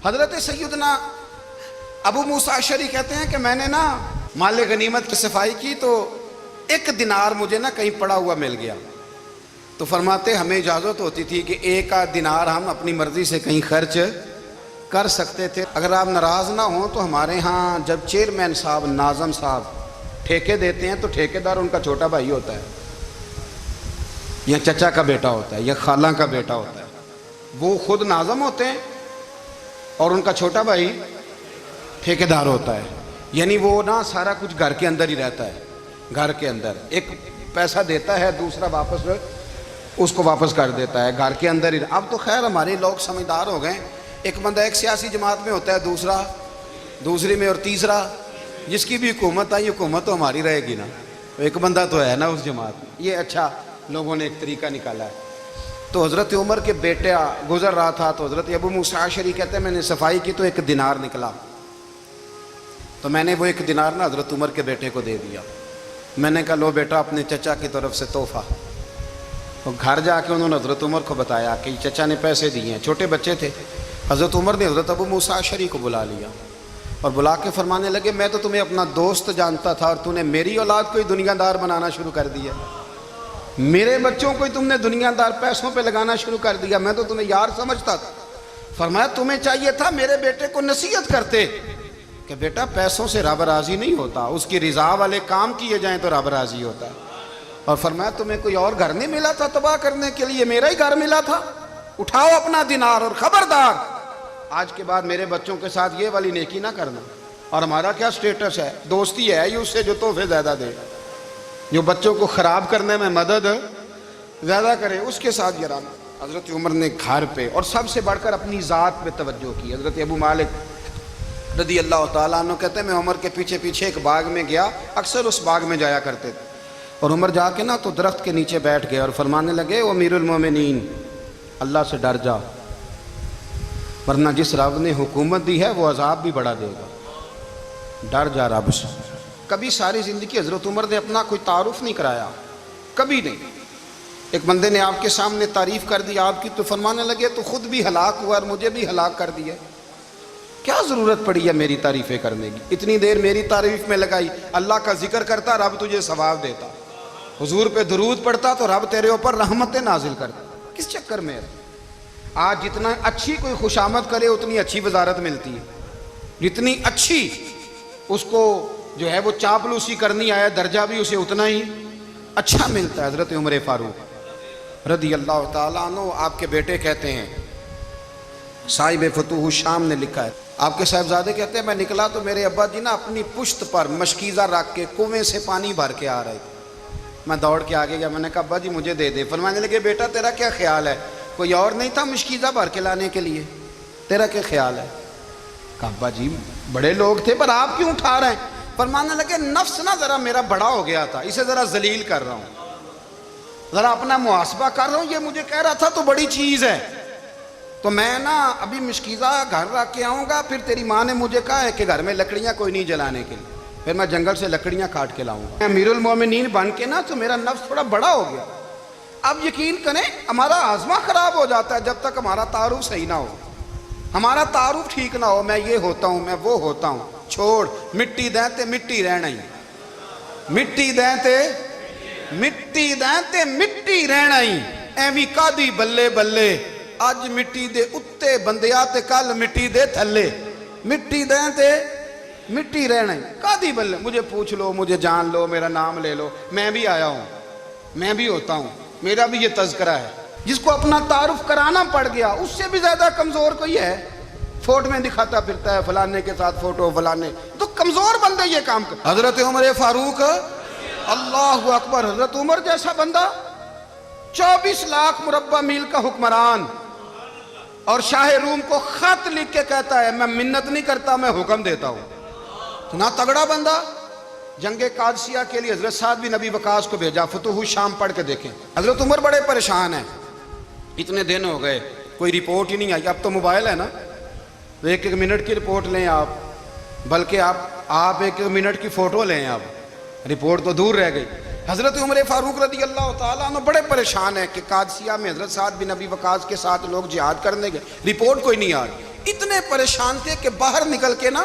حضرت سیدنا ابو موسیٰ اشعری کہتے ہیں کہ میں نے نا مال غنیمت کی صفائی کی تو 1 دینار مجھے نا کہیں پڑا ہوا مل گیا، تو فرماتے ہمیں اجازت ہوتی تھی کہ 1 دینار ہم اپنی مرضی سے کہیں خرچ کر سکتے تھے۔ اگر آپ ناراض نہ ہوں تو ہمارے ہاں جب چیئرمین صاحب، ناظم صاحب ٹھیکے دیتے ہیں تو ٹھیکیدار ان کا چھوٹا بھائی ہوتا ہے یا چچا کا بیٹا ہوتا ہے یا خالہ کا بیٹا ہوتا ہے، وہ خود ناظم ہوتے ہیں اور ان کا چھوٹا بھائی ٹھیکیدار ہوتا ہے، یعنی وہ نا سارا کچھ گھر کے اندر ہی رہتا ہے، گھر کے اندر ایک پیسہ دیتا ہے دوسرا واپس اس کو واپس کر دیتا ہے، گھر کے اندر ہی۔ اب تو خیر ہمارے لوگ سمجھدار ہو گئے، ایک بندہ ایک سیاسی جماعت میں ہوتا ہے، دوسرا دوسری میں، اور تیسرا جس کی بھی حکومت آئی حکومت تو ہماری رہے گی نا، ایک بندہ تو ہے نا اس جماعت میں۔ یہ اچھا لوگوں نے ایک طریقہ نکالا ہے۔ تو حضرت عمر کے بیٹا گزر رہا تھا تو حضرت ابو موسیٰ اشعری کہتے ہیں میں نے صفائی کی تو 1 دینار نکلا، تو میں نے وہ 1 دینار نا حضرت عمر کے بیٹے کو دے دیا۔ میں نے کہا لو بیٹا اپنے چچا کی طرف سے تحفہ۔ تو گھر جا کے انہوں نے حضرت عمر کو بتایا کہ چچا نے پیسے دیے ہیں، چھوٹے بچے تھے۔ حضرت عمر نے حضرت ابو موسیٰ اشعری کو بلا لیا اور بلا کے فرمانے لگے میں تو تمہیں اپنا دوست جانتا تھا اور تو نے میری اولاد کو ہی دنیا دار بنانا شروع کر دیا، میرے بچوں کو ہی تم نے دنیا دار پیسوں پہ لگانا شروع کر دیا، میں تو تمہیں یار سمجھتا تھا۔ فرمایا تمہیں چاہیے تھا میرے بیٹے کو نصیحت کرتے کہ بیٹا پیسوں سے رب راضی نہیں ہوتا، اس کی رضا والے کام کیے جائیں تو رب راضی ہوتا ہے۔ اور فرمایا تمہیں کوئی اور گھر نہیں ملا تھا تباہ کرنے کے لیے، میرا ہی گھر ملا تھا، اٹھاؤ اپنا دینار اور خبردار آج کے بعد میرے بچوں کے ساتھ یہ والی نیکی نہ کرنا۔ اور ہمارا کیا سٹیٹس ہے، دوستی ہے یہ اس سے جو تحفے زیادہ دے، جو بچوں کو خراب کرنے میں مدد زیادہ کرے اس کے ساتھ گرانا۔ حضرت عمر نے گھر پہ اور سب سے بڑھ کر اپنی ذات پہ توجہ کی۔ حضرت ابو مالک رضی اللہ تعالیٰ عنہ کہتے ہیں میں عمر کے پیچھے پیچھے ایک باغ میں گیا، اکثر اس باغ میں جایا کرتے تھے، اور عمر جا کے نا تو درخت کے نیچے بیٹھ گئے اور فرمانے لگے او امیر المومنین اللہ سے ڈر جا، ورنہ جس رب نے حکومت دی ہے وہ عذاب بھی بڑا دے گا، ڈر جا رب سے۔ کبھی ساری زندگی حضرت عمر نے اپنا کوئی تعارف نہیں کرایا، کبھی نہیں۔ ایک بندے نے آپ کے سامنے تعریف کر دی آپ کی تو فرمانے لگے تو خود بھی ہلاک ہوا اور مجھے بھی ہلاک کر دیا، کیا ضرورت پڑی ہے میری تعریفیں کرنے کی، اتنی دیر میری تعریف میں لگائی، اللہ کا ذکر کرتا رب تجھے ثواب دیتا، حضور پہ درود پڑھتا تو رب تیرے اوپر رحمتیں نازل کرتا، کس چکر میں ہے؟ آج جتنا اچھی کوئی خوشامد کرے اتنی اچھی وزارت ملتی ہے، جتنی اچھی اس کو جو ہے وہ چاپلوسی کرنی آیا درجہ بھی اسے اتنا ہی اچھا ملتا ہے۔ حضرت عمر فاروق رضی اللہ تعالیٰ عنہ آپ کے بیٹے کہتے ہیں، صاحب فتوح الشام نے لکھا ہے، آپ کے صاحبزادے کہتے ہیں میں نکلا تو میرے ابا جی نا اپنی پشت پر مشکیزہ رکھ کے کنویں سے پانی بھر کے آ رہے تھے، میں دوڑ کے آگے گیا، میں نے کہا ابا جی مجھے دے دے۔ فرمانے لگے بیٹا تیرا کیا خیال ہے، کوئی اور نہیں تھا مشکیزہ بھر کے لانے کے لیے، تیرا کیا خیال ہے؟ کہا ابا جی بڑے لوگ تھے پر آپ کیوں اٹھا رہے ہیں؟ فرمانے لگے نفس نا ذرا میرا بڑا ہو گیا تھا، اسے ذرا ذلیل کر رہا ہوں، ذرا اپنا محاسبہ کر رہا ہوں، یہ مجھے کہہ رہا تھا تو بڑی چیز ہے، تو میں نا ابھی مشکیزہ گھر رکھ کے آؤں گا، پھر تیری ماں نے مجھے کہا ہے کہ گھر میں لکڑیاں کوئی نہیں جلانے کے لیے، پھر میں جنگل سے لکڑیاں کاٹ کے لاؤں گا، امیر المومنین بن کے نا تو میرا نفس تھوڑا بڑا ہو گیا۔ اب یقین کریں ہمارا آزما خراب ہو جاتا ہے جب تک ہمارا تعارف صحیح نہ ہو، ہمارا تعارف ٹھیک نہ ہو، میں یہ ہوتا ہوں میں وہ ہوتا ہوں، چھوڑ مٹی دیں تے مٹی رہنا ہی، مٹی دیں تے مٹی دیں تے مٹی رہنا ہی، ایویں کادی بلے بلے اج مٹی دے اتے بندیا تے کل مٹی دے تھلے، مٹی دیں تے مٹی رہنا ہی، کادی بلے، مجھے پوچھ لو مجھے جان لو میرا نام لے لو، میں بھی آیا ہوں، میں بھی ہوتا ہوں، میرا بھی یہ تذکرہ ہے۔ جس کو اپنا تعارف کرانا پڑ گیا اس سے بھی زیادہ کمزور کوئی ہے، فوٹو میں دکھاتا پھرتا ہے فلانے کے ساتھ فوٹو، فلانے تو کمزور بندے یہ کام کر۔ حضرت عمر فاروق اللہ اکبر، حضرت عمر جیسا بندہ 24 لاکھ مربع میل کا حکمران، اور شاہ روم کو خط لکھ کے کہتا ہے میں منت نہیں کرتا میں حکم دیتا ہوں، اتنا تگڑا بندہ۔ جنگ قادسیہ کے لیے حضرت سعد بن ابی وقاص کو بھیجا، فتوح الشام پڑھ کے دیکھیں۔ حضرت عمر بڑے پریشان ہیں، اتنے دن ہو گئے کوئی رپورٹ ہی نہیں آئی، اب تو موبائل ہے نا، 1 منٹ کی رپورٹ لیں آپ، بلکہ آپ 1 منٹ کی فوٹو لیں، آپ رپورٹ تو دور رہ گئی۔ حضرت عمر فاروق رضی اللہ تعالیٰ عنہ بڑے پریشان ہیں کہ قادسیہ میں حضرت سعد بن ابی وقاص کے ساتھ لوگ جہاد کرنے گئے، رپورٹ کوئی نہیں آ رہی، اتنے پریشان تھے کہ باہر نکل کے نا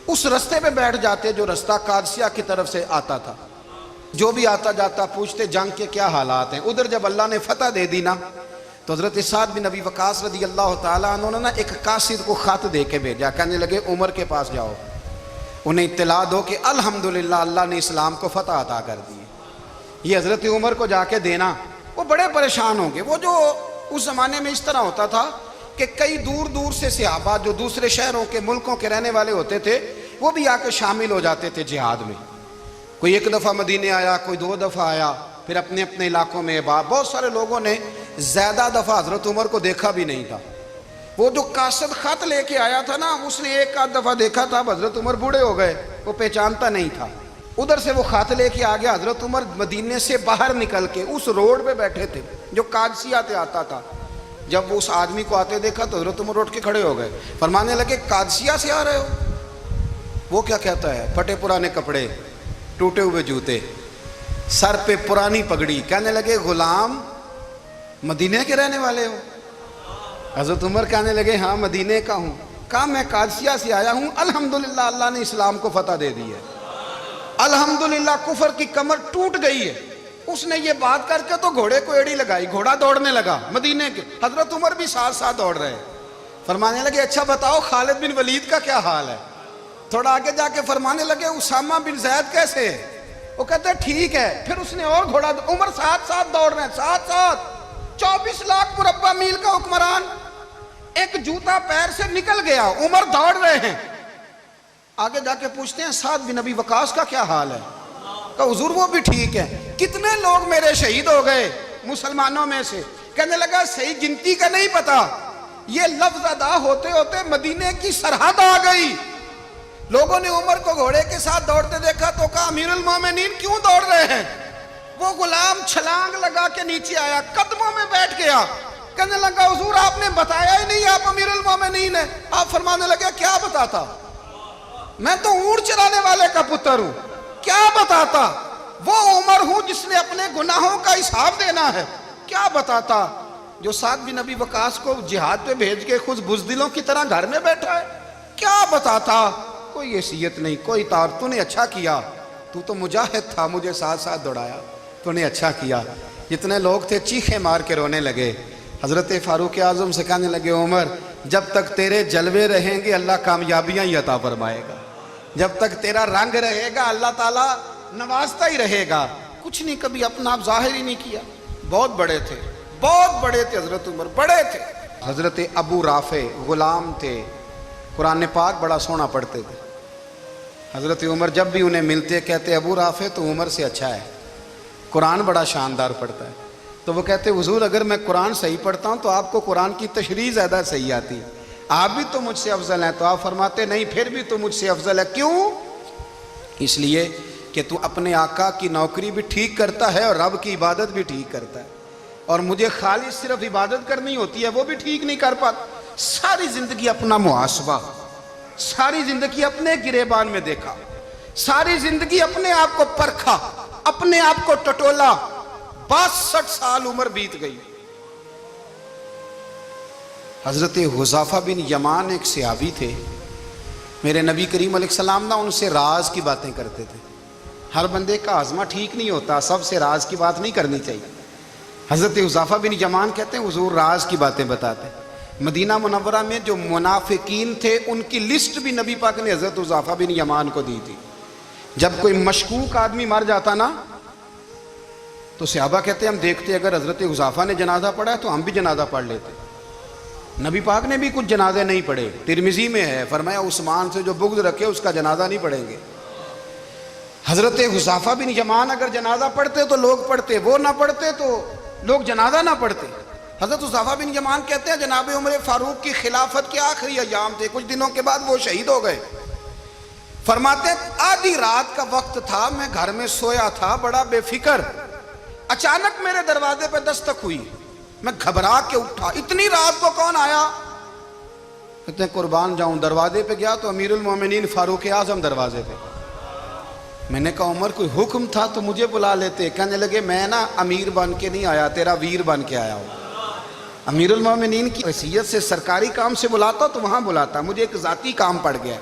اس رستے پہ بیٹھ جاتے جو رستہ قادسیہ کی طرف سے آتا تھا. جو بھی آتا جاتا پوچھتے جنگ کے کیا حالات ہیں. ادھر جب اللہ نے فتح دے دی نا تو حضرت سعد بن ابی وقاص رضی اللہ تعالیٰ عنہ نے نا ایک قاصد کو خط دے کے بھیجا. کہنے لگے عمر کے پاس جاؤ, انہیں اطلاع دو کہ الحمدللہ اللہ نے اسلام کو فتح عطا کر دی. یہ حضرت عمر کو جا کے دینا. وہ بڑے پریشان ہوں گے. وہ جو اس زمانے میں اس طرح ہوتا تھا کہ کئی دور دور سے صحابہ جو دوسرے شہروں کے ملکوں کے رہنے والے ہوتے تھے وہ بھی آ کے شامل ہو جاتے تھے جہاد میں. کوئی ایک دفعہ مدینے آیا, کوئی 2 دفعہ آیا, پھر اپنے اپنے علاقوں میں. بہت سارے لوگوں نے زیادہ دفعہ حضرت عمر کو دیکھا بھی نہیں تھا. وہ جو قاصد خط لے کے آیا تھا نا اس نے 1 دفعہ دیکھا تھا. حضرت عمر بوڑھے ہو گئے, وہ پہچانتا نہیں تھا. ادھر سے وہ خط لے کے آ گیا. حضرت عمر مدینے سے باہر نکل کے اس روڈ پہ بیٹھے تھے جو قادسیہ سے آتا تھا. جب وہ اس آدمی کو آتے دیکھا تو حضرت عمر اٹھ کے کھڑے ہو گئے, فرمانے لگے قادسیہ سے آ رہے ہو؟ وہ کیا کہتا ہے؟ پھٹے پرانے کپڑے, ٹوٹے ہوئے جوتے, سر پہ پرانی پگڑی. کہنے لگے غلام مدینے کے رہنے والے ہو؟ حضرت عمر کہنے لگے ہاں مدینے کا ہوں. کہا میں قادسیہ سے آیا ہوں, الحمدللہ اللہ نے اسلام کو فتح دے دی ہے, الحمدللہ کفر کی کمر ٹوٹ گئی ہے. اس نے یہ بات کر کے تو گھوڑے کو ایڑی لگائی, گھوڑا دوڑنے لگا مدینے کے. حضرت عمر بھی ساتھ ساتھ دوڑ رہے. فرمانے لگے اچھا بتاؤ خالد بن ولید کا کیا حال ہے؟ تھوڑا آگے جا کے فرمانے لگے اسامہ بن زید کیسے ہے؟ وہ کہتے ہیں ٹھیک ہے. پھر اس نے اور گھوڑا. عمر ساتھ ساتھ دوڑ رہے ہیں, ساتھ ساتھ. 24 لاکھ مربع میل کا حکمران, ایک جوتا پیر سے نکل گیا, عمر دوڑ رہے ہیں. آگے جا کے پوچھتے ہیں سعد بن ابی وقاص کا کیا حال ہے؟ کہ حضور وہ بھی ٹھیک ہے. کتنے لوگ میرے شہید ہو گئے مسلمانوں میں سے؟ کہنے لگا صحیح گنتی کا نہیں پتا, یہ لفظ ادا ہوتے ہوتے مدینے کی سرحد آ گئی. لوگوں نے عمر کو گھوڑے کے ساتھ دوڑتے دیکھا تو کہا امیر المومنین کیوں دوڑ رہے ہیں؟ وہ غلام چھلانگ لگا کے نیچے آیا, قدموں میں بیٹھ گیا. کہنے لگا حضور آپ نے بتایا ہی نہیں آپ امیر المومنین ہیں. آپ فرمانے لگے کیا بتاتا؟ میں تو اونٹ چرانے والے کا پتر ہوں, کیا بتاتا؟ وہ عمر ہوں جس نے اپنے گناہوں کا حساب دینا ہے. کیا بتاتا؟ جو سعد بن ابی وقاص کو جہاد پہ بھیج کے خود بزدلوں کی طرح گھر میں بیٹھا ہے. کیا بتاتا؟ کوئی حیثیت نہیں, کوئی تار. تو نے اچھا کیا, تو مجاہد تھا, مجھے ساتھ ساتھ دوڑایا, تو نے اچھا کیا. جتنے لوگ تھے چیخیں مار کے رونے لگے. حضرت فاروق اعظم سے کہنے لگے عمر جب تک تیرے جلوے رہیں گے اللہ کامیابیاں ہی عطا فرمائے گا, جب تک تیرا رنگ رہے گا اللہ تعالیٰ نوازتا ہی رہے گا. کچھ نہیں کبھی اپنا آپ ظاہر ہی نہیں کیا. بہت بڑے تھے, بہت بڑے تھے حضرت عمر, بڑے تھے. حضرت ابو رافع غلام تھے, قرآن پاک بڑا سونا پڑھتے تھے. حضرت عمر جب بھی انہیں ملتے کہتے ابو رافع تو عمر سے اچھا ہے, قرآن بڑا شاندار پڑھتا ہے. تو وہ کہتے حضور اگر میں قرآن صحیح پڑھتا ہوں تو آپ کو قرآن کی تشریح زیادہ صحیح آتی ہے, آپ بھی تو مجھ سے افضل ہیں. تو آپ فرماتے نہیں پھر بھی تو مجھ سے افضل ہے. کیوں؟ اس لیے کہ تو اپنے آقا کی نوکری بھی ٹھیک کرتا ہے اور رب کی عبادت بھی ٹھیک کرتا ہے, اور مجھے خالص صرف عبادت کرنی ہوتی ہے وہ بھی ٹھیک نہیں کر پاتا. ساری زندگی اپنا محاسبہ, ساری زندگی اپنے گریبان میں دیکھا, ساری زندگی اپنے آپ کو پرکھا, اپنے آپ کو ٹٹولا. 62 سال عمر بیت گئی. حضرت حذیفہ بن یمان ایک صحابی تھے, میرے نبی کریم علیہ السلام نا ان سے راز کی باتیں کرتے تھے. ہر بندے کا ہاضمہ ٹھیک نہیں ہوتا, سب سے راز کی بات نہیں کرنی چاہیے. حضرت حذیفہ بن یمان کہتے ہیں حضور راز کی باتیں بتاتے. مدینہ منورہ میں جو منافقین تھے ان کی لسٹ بھی نبی پاک نے حضرت حذیفہ بن یمان کو دی تھی. جب کوئی مشکوک آدمی مر جاتا نا تو صحابہ کہتے ہیں ہم دیکھتے اگر حضرت حذیفہ نے جنازہ پڑھا ہے تو ہم بھی جنازہ پڑھ لیتے. نبی پاک نے بھی کچھ جنازے نہیں پڑھے. ترمذی میں ہے فرمایا عثمان سے جو بغض رکھے اس کا جنازہ نہیں پڑھیں گے. حضرت حذیفہ بن یمان اگر جنازہ پڑھتے تو لوگ پڑھتے, وہ نہ پڑھتے تو لوگ جنازہ نہ پڑھتے. حضرت حذیفہ بن یمان کہتے ہیں جناب عمر فاروق کی خلافت کے آخری ایام تھے, کچھ دنوں کے بعد وہ شہید ہو گئے. فرماتے آدھی رات کا وقت تھا, میں گھر میں سویا تھا بڑا بے فکر, اچانک میرے دروازے پہ دستک ہوئی, میں گھبرا کے اٹھا. اتنی رات کو کون آیا؟ کہتے ہیں قربان جاؤں, دروازے پہ گیا تو امیر المومنین فاروق اعظم دروازے پہ. میں نے کہا عمر کوئی حکم تھا تو مجھے بلا لیتے. کہنے لگے میں نا امیر بن کے نہیں آیا, تیرا ویر بن کے آیا ہوں. امیر المومنین کی حیثیت سے سرکاری کام سے بلاتا تو وہاں بلاتا، مجھے ایک ذاتی کام پڑ گیا۔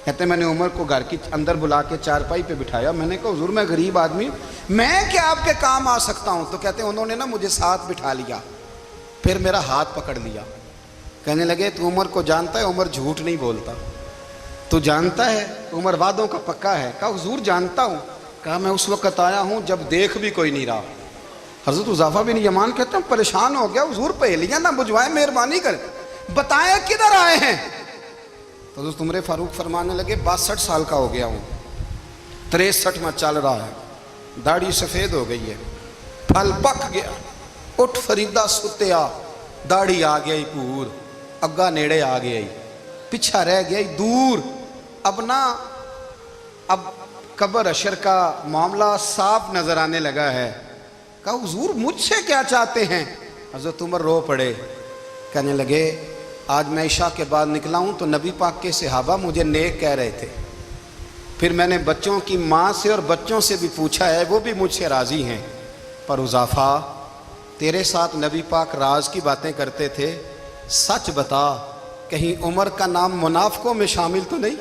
کہتے ہیں میں نے عمر کو گھر کی اندر بلا کے چارپائی پہ بٹھایا، میں نے کہا حضور میں غریب آدمی میں کیا آپ کے کام آ سکتا ہوں؟ تو کہتے ہیں انہوں نے نا مجھے ساتھ بٹھا لیا، پھر میرا ہاتھ پکڑ لیا، کہنے لگے تو عمر کو جانتا ہے؟ عمر جھوٹ نہیں بولتا۔ تو جانتا ہے؟ عمر وعدوں کا پکا ہے۔ کہا حضور جانتا ہوں۔ کہا میں اس وقت آیا ہوں جب دیکھ بھی کوئی نہیں رہا۔ حضرت حذیفہ بن یمان کہتے ہیں پریشان ہو گیا، حضور پہلیاں نہ بجھوائے، مہربانی کر بتائیں کدھر آئے ہیں؟ تو حضرت عمر فاروق فرمانے لگے 62 سال کا ہو گیا ہوں، 63 میں چل رہا ہے، داڑھی سفید ہو گئی ہے، پھل پک گیا، اٹھ فریدہ ستیا، داڑھی آ گئی پور، اگا نیڑے آ گئی، پیچھا رہ گئی دور، اب قبر اشر کا معاملہ صاف نظر آنے لگا ہے۔ کہا حضور مجھ سے کیا چاہتے ہیں؟ حضرت عمر رو پڑے، کہنے لگے آج میں عشاء کے بعد نکلا ہوں تو نبی پاک کے صحابہ مجھے نیک کہہ رہے تھے، پھر میں نے بچوں کی ماں سے اور بچوں سے بھی پوچھا ہے، وہ بھی مجھ سے راضی ہیں، پر حذیفہ تیرے ساتھ نبی پاک راز کی باتیں کرتے تھے، سچ بتا کہیں عمر کا نام منافقوں میں شامل تو نہیں؟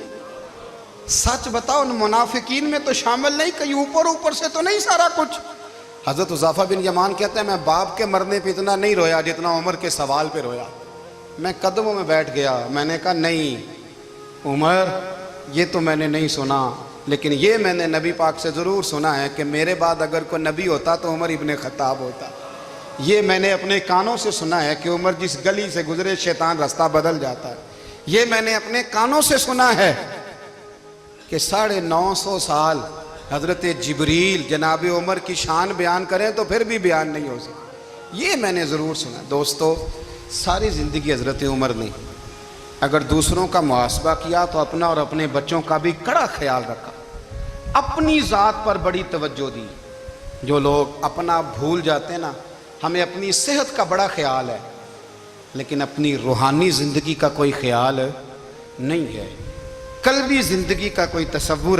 سچ بتا ان منافقین میں تو شامل نہیں، کہیں اوپر سے تو نہیں سارا کچھ؟ حضرت حذیفہ بن یمان کہتے ہیں میں باپ کے مرنے پہ اتنا نہیں رویا جتنا عمر کے سوال پہ رویا۔ میں قدموں میں بیٹھ گیا، میں نے کہا نہیں عمر یہ تو میں نے نہیں سنا، لیکن یہ میں نے نبی پاک سے ضرور سنا ہے کہ میرے بعد اگر کوئی نبی ہوتا تو عمر ابن خطاب ہوتا۔ یہ میں نے اپنے کانوں سے سنا ہے کہ عمر جس گلی سے گزرے شیطان رستہ بدل جاتا ہے۔ یہ میں نے اپنے کانوں سے سنا ہے کہ 950 سال حضرت جبریل جناب عمر کی شان بیان کریں تو پھر بھی بیان نہیں ہو سکتا، یہ میں نے ضرور سنا۔ دوستو ساری زندگی حضرت عمر نے اگر دوسروں کا محاسبہ کیا تو اپنا اور اپنے بچوں کا بھی کڑا خیال رکھا، اپنی ذات پر بڑی توجہ دی۔ جو لوگ اپنا بھول جاتے ہیں نا، ہمیں اپنی صحت کا بڑا خیال ہے لیکن اپنی روحانی زندگی کا کوئی خیال نہیں ہے، قلبی زندگی کا کوئی تصور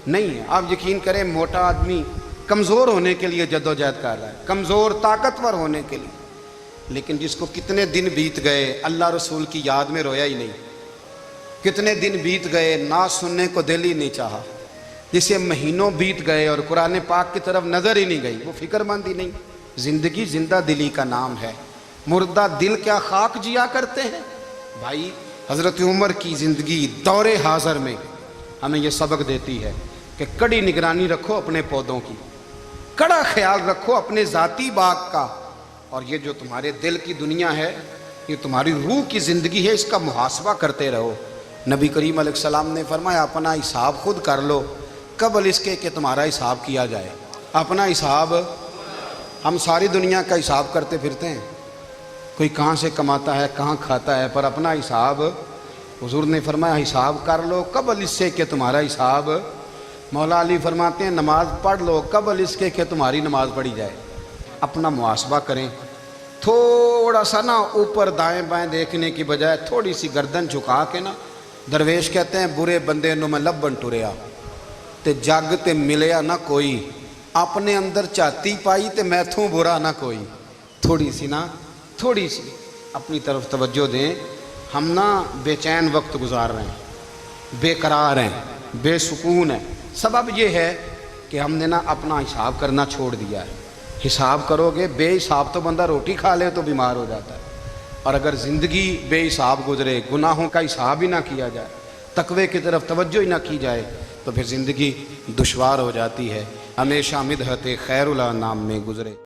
نہیں ہے۔ آپ یقین کریں موٹا آدمی کمزور ہونے کے لیے جدوجہد کر رہا ہے، کمزور طاقتور ہونے کے لیے، لیکن جس کو کتنے دن بیت گئے اللہ رسول کی یاد میں رویا ہی نہیں، کتنے دن بیت گئے نعت سننے کو دل ہی نہیں چاہا، جسے مہینوں بیت گئے اور قرآن پاک کی طرف نظر ہی نہیں گئی، وہ فکر مند ہی نہیں۔ زندگی زندہ دلی کا نام ہے، مردہ دل کیا خاک جیا کرتے ہیں؟ بھائی حضرت عمر کی زندگی دور حاضر میں ہمیں یہ سبق دیتی ہے کہ کڑی نگرانی رکھو اپنے پودوں کی، کڑا خیال رکھو اپنے ذاتی باغ کا، اور یہ جو تمہارے دل کی دنیا ہے یہ تمہاری روح کی زندگی ہے، اس کا محاسبہ کرتے رہو۔ نبی کریم علیہ السلام نے فرمایا اپنا حساب خود کر لو قبل اس کے کہ تمہارا حساب کیا جائے۔ اپنا حساب، ہم ساری دنیا کا حساب کرتے پھرتے ہیں، کوئی کہاں سے کماتا ہے کہاں کھاتا ہے، پر اپنا حساب حضور نے فرمایا حساب کر لو قبل اس سے کہ تمہارا حساب۔ مولا علی فرماتے ہیں نماز پڑھ لو قبل اس کے کہ تمہاری نماز پڑھی جائے۔ اپنا محاسبہ کریں، تھوڑا سا نا اوپر دائیں بائیں دیکھنے کی بجائے تھوڑی سی گردن جھکا کے نا، درویش کہتے ہیں برے بندے نو میں لبن ٹریا تے جگ تے ملیا نہ کوئی، اپنے اندر چاتی پائی تے میتھوں برا نہ کوئی۔ تھوڑی سی اپنی طرف توجہ دیں۔ ہم نا بے چین وقت گزار رہے ہیں، بے قرار ہیں، بے سکون ہیں، سبب یہ ہے کہ ہم نے نا اپنا حساب کرنا چھوڑ دیا ہے۔ حساب کرو گے، بے حساب تو بندہ روٹی کھا لے تو بیمار ہو جاتا ہے، اور اگر زندگی بے حساب گزرے، گناہوں کا حساب ہی نہ کیا جائے، تقوی کی طرف توجہ ہی نہ کی جائے، تو پھر زندگی دشوار ہو جاتی ہے۔ ہمیشہ مدحت خیر الانام میں گزرے۔